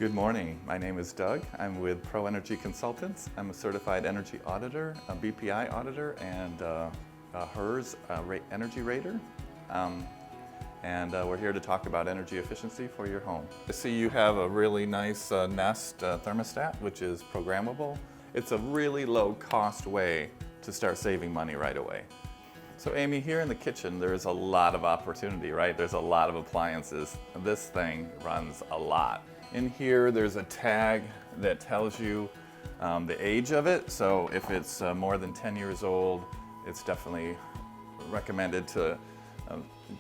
Good morning. My name is Doug. I'm with Pro Energy Consultants. I'm a certified energy auditor, a BPI auditor, and a HERS energy rater. We're here to talk about energy efficiency for your home. I see you have a really nice Nest thermostat, which is programmable. It's a really low-cost way to start saving money right away. So Amy, here in the kitchen, there's a lot of opportunity, right? There's a lot of appliances. This thing runs a lot. In here, there's a tag that tells you the age of it. So if it's more than 10 years old, it's definitely recommended to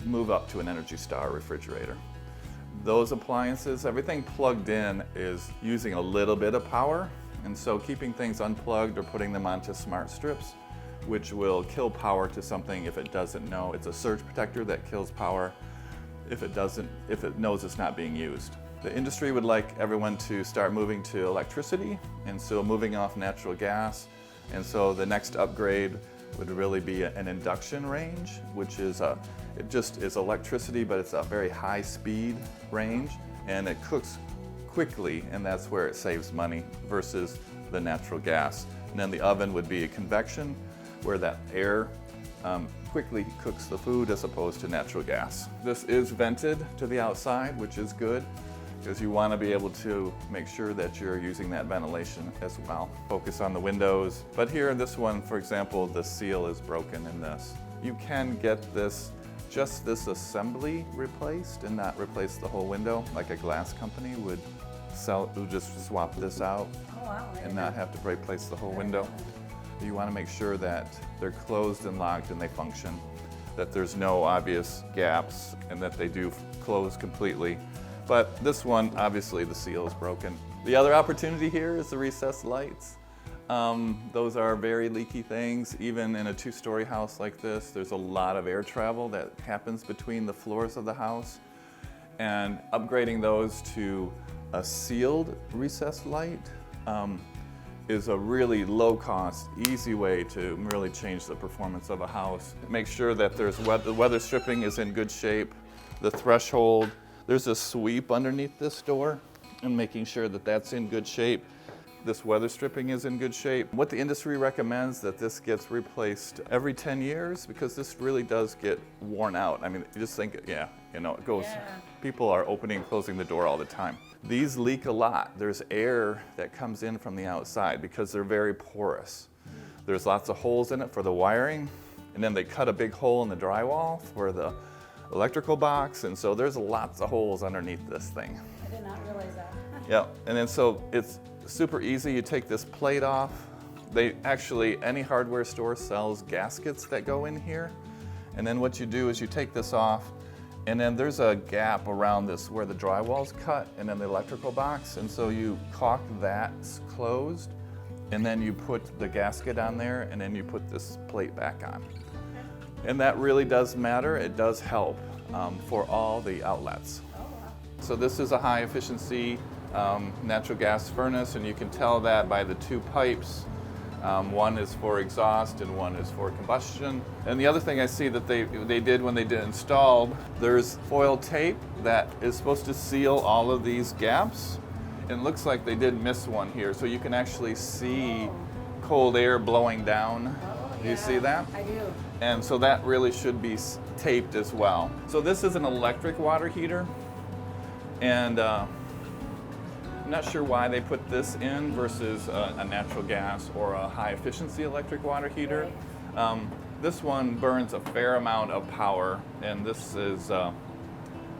move up to an Energy Star refrigerator. Those appliances, everything plugged in is using a little bit of power. And so keeping things unplugged or putting them onto smart strips, which will kill power to something if it doesn't know. It's a surge protector that kills power if it knows it's not being used. The industry would like everyone to start moving to electricity, and so moving off natural gas. And so the next upgrade would really be an induction range, which is it just is electricity, but it's a very high speed range, and it cooks quickly, and that's where it saves money versus the natural gas. And then the oven would be a convection, where that air quickly cooks the food as opposed to natural gas. This is vented to the outside, which is good, because you want to be able to make sure that you're using that ventilation as well. Focus on the windows. But here in this one, for example, the seal is broken in this. You can get just this assembly replaced and not replace the whole window, like a glass company would just swap this out. Oh, wow. And not have to replace the whole window. You want to make sure that they're closed and locked and they function, that there's no obvious gaps, and that they do close completely. But this one, obviously the seal is broken. The other opportunity here is the recessed lights. Those are very leaky things. Even in a two-story house like this, there's a lot of air travel that happens between the floors of the house. And upgrading those to a sealed recessed light is a really low-cost, easy way to really change the performance of a house. Make sure that the weather stripping is in good shape, the threshold. There's a sweep underneath this door, and making sure that that's in good shape. This weather stripping is in good shape. What the industry recommends that this gets replaced every 10 years, because this really does get worn out. I mean, you just think, it goes. Yeah. People are opening and closing the door all the time. These leak a lot. There's air that comes in from the outside because they're very porous. There's lots of holes in it for the wiring, and then they cut a big hole in the drywall for the electrical box, and so there's lots of holes underneath this thing. I did not realize that. Yeah, and then so it's super easy. You take this plate off. Any hardware store sells gaskets that go in here, and then what you do is you take this off, and then there's a gap around this where the drywall's cut, and then the electrical box, and so you caulk that closed, and then you put the gasket on there, and then you put this plate back on. And that really does matter. It does help for all the outlets. Oh, wow. So this is a high efficiency natural gas furnace, and you can tell that by the two pipes. One is for exhaust and one is for combustion. And the other thing I see that they did when they installed, there's foil tape that is supposed to seal all of these gaps. And it looks like they did miss one here, so you can actually see cold air blowing down. Oh, Do you see that? I do. And so that really should be taped as well. So this is an electric water heater, and I'm not sure why they put this in versus a natural gas or a high efficiency electric water heater. This one burns a fair amount of power, and this is,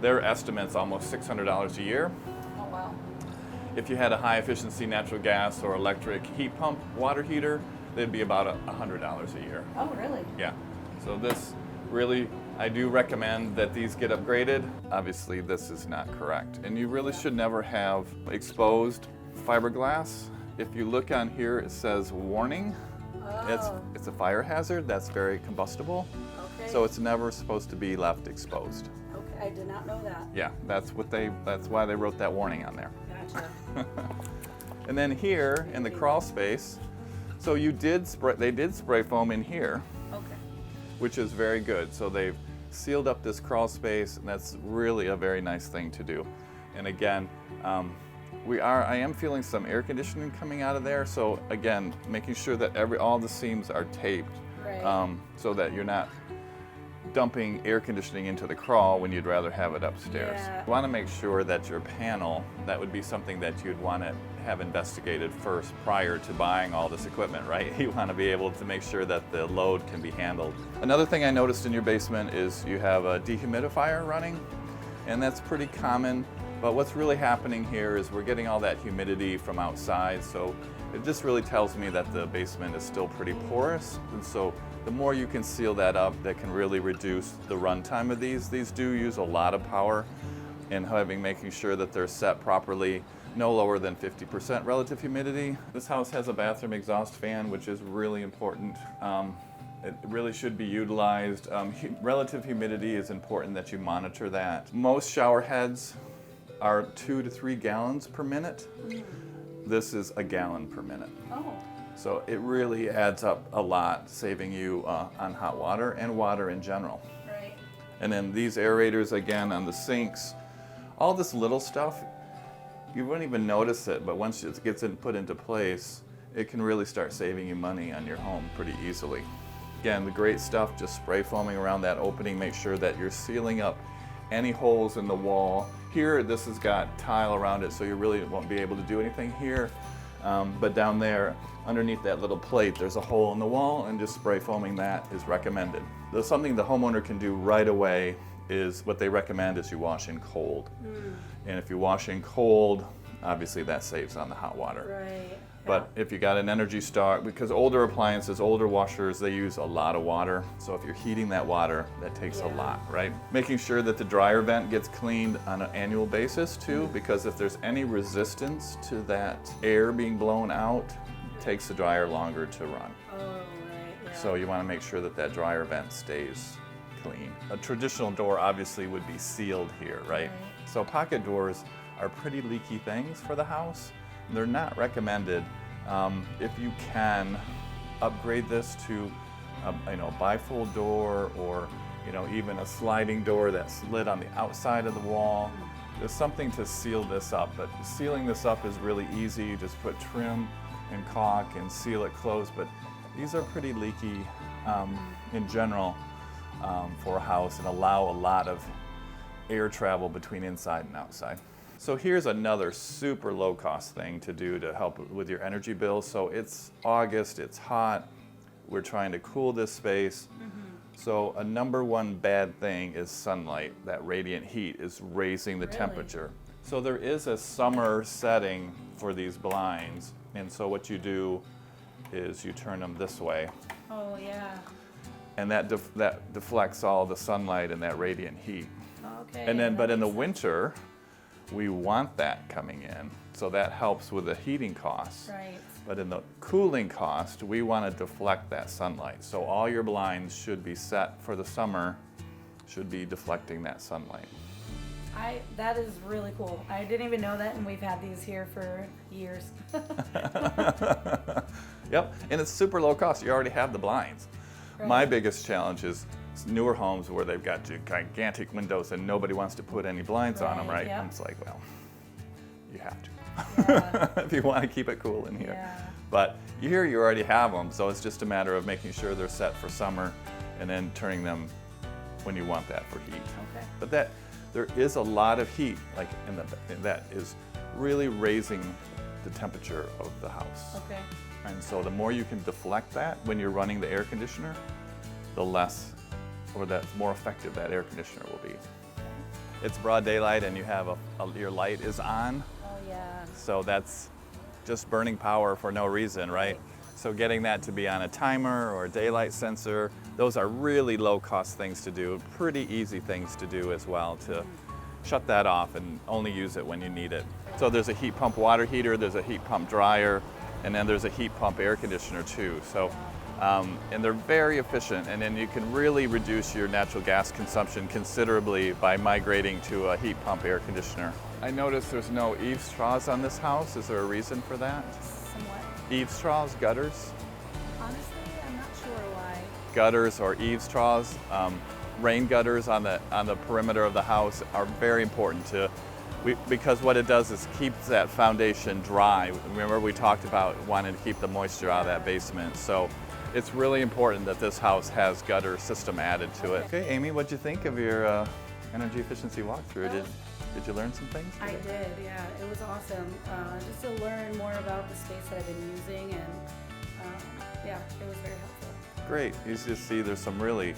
their estimate's almost $600 a year. Oh, wow. If you had a high efficiency natural gas or electric heat pump water heater, they'd be about $100 a year. Oh, really? Yeah. So this really, I do recommend that these get upgraded. Obviously, this is not correct. And you really should never have exposed fiberglass. If you look on here, it says warning. Oh. It's a fire hazard. That's very combustible. Okay. So it's never supposed to be left exposed. Okay, I did not know that. Yeah, that's why they wrote that warning on there. Gotcha. And then here in the crawl space, so they did spray foam in here, Okay. which is very good. So they've sealed up this crawl space, and that's really a very nice thing to do. And again, I am feeling some air conditioning coming out of there. So again, making sure that all the seams are taped, Right. so that you're not dumping air conditioning into the crawl when you'd rather have it upstairs. Yeah. You want to make sure that your panel, that would be something that you'd want to have investigated first prior to buying all this equipment, right? You want to be able to make sure that the load can be handled. Another thing I noticed in your basement is you have a dehumidifier running, and that's pretty common. But what's really happening here is we're getting all that humidity from outside, so it just really tells me that the basement is still pretty porous. And so the more you can seal that up, that can really reduce the runtime of these. These do use a lot of power, and making sure that they're set properly, no lower than 50% relative humidity. This house has a bathroom exhaust fan, which is really important. It really should be utilized. Relative humidity is important that you monitor that. Most shower heads are 2 to 3 gallons per minute. This is a gallon per minute. Oh. So it really adds up a lot, saving you on hot water and water in general. Right. And then these aerators, again, on the sinks, all this little stuff, you wouldn't even notice it, but once it gets put into place, it can really start saving you money on your home pretty easily. Again, the great stuff, just spray foaming around that opening, make sure that you're sealing up any holes in the wall. Here, this has got tile around it, so you really won't be able to do anything here. But down there, underneath that little plate, there's a hole in the wall, and just spray foaming that is recommended. There's something the homeowner can do right away is what they recommend is you wash in cold. And if you wash in cold, obviously that saves on the hot water. Right. But if you got an Energy Star, because older appliances, older washers, they use a lot of water. So if you're heating that water, that takes a lot, right? Making sure that the dryer vent gets cleaned on an annual basis too, because if there's any resistance to that air being blown out, it takes the dryer longer to run. Oh, right. Yeah. So you want to make sure that that dryer vent stays clean. A traditional door obviously would be sealed here, right? So pocket doors are pretty leaky things for the house. They're not recommended. If you can, upgrade this to a bifold door, or even a sliding door that's slid on the outside of the wall. There's something to seal this up, but sealing this up is really easy. You just put trim and caulk and seal it closed, but these are pretty leaky in general for a house, and allow a lot of air travel between inside and outside. So here's another super low cost thing to do to help with your energy bill. So it's August, it's hot, we're trying to cool this space. So a number one bad thing is sunlight. That radiant heat is raising the temperature. So there is a summer setting for these blinds. And so what you do is you turn them this way. Oh, yeah. And that deflects all the sunlight and that radiant heat. Okay. And then, but in the winter, we want that coming in, so that helps with the heating costs. Right. But in the cooling cost, we want to deflect that sunlight. So all your blinds should be set for the summer, should be deflecting that sunlight. That is really cool. I didn't even know that, and we've had these here for years. Yep, and it's super low cost. You already have the blinds. Right. My biggest challenge is newer homes where they've got gigantic windows and nobody wants to put any blinds on them, right? Yep. And it's like, well, you have to. Yeah. If you want to keep it cool in here. Yeah. But here you already have them, so it's just a matter of making sure they're set for summer and then turning them when you want that for heat. Okay. But there is a lot of heat, like that is really raising the temperature of the house. Okay. And so the more you can deflect that when you're running the air conditioner, the less, or the more effective that air conditioner will be. It's broad daylight and you have your light is on, Oh, yeah. so that's just burning power for no reason, right? So getting that to be on a timer or a daylight sensor, those are really low cost things to do, pretty easy things to do as well, to shut that off and only use it when you need it. So there's a heat pump water heater, there's a heat pump dryer, and then there's a heat pump air conditioner too. So, and they're very efficient, and then you can really reduce your natural gas consumption considerably by migrating to a heat pump air conditioner. I noticed there's no eave straws on this house. Is there a reason for that? Somewhat. Eave straws, gutters? Honestly, I'm not sure why. Gutters or eave straws, rain gutters on the perimeter of the house are very important to Because what it does is keeps that foundation dry. Remember we talked about wanting to keep the moisture out of that basement. So it's really important that this house has gutter system added to it. Okay, Amy, what'd you think of your energy efficiency walkthrough? Did you learn some things? I did, yeah. It was awesome. Just to learn more about the space that I've been using, and yeah, it was very helpful. Great. You just see there's some really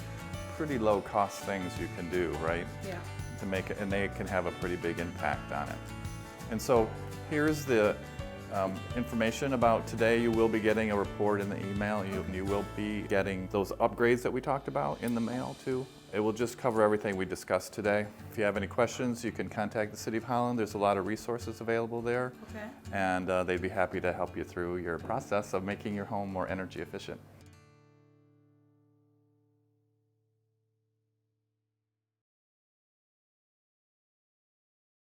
pretty low cost things you can do, right? Yeah. To make it, and they can have a pretty big impact on it. And so here's the information about today. You will be getting a report in the email. You will be getting those upgrades that we talked about in the mail too. It will just cover everything we discussed today. If you have any questions, you can contact the City of Holland. There's a lot of resources available there. Okay. And they'd be happy to help you through your process of making your home more energy efficient.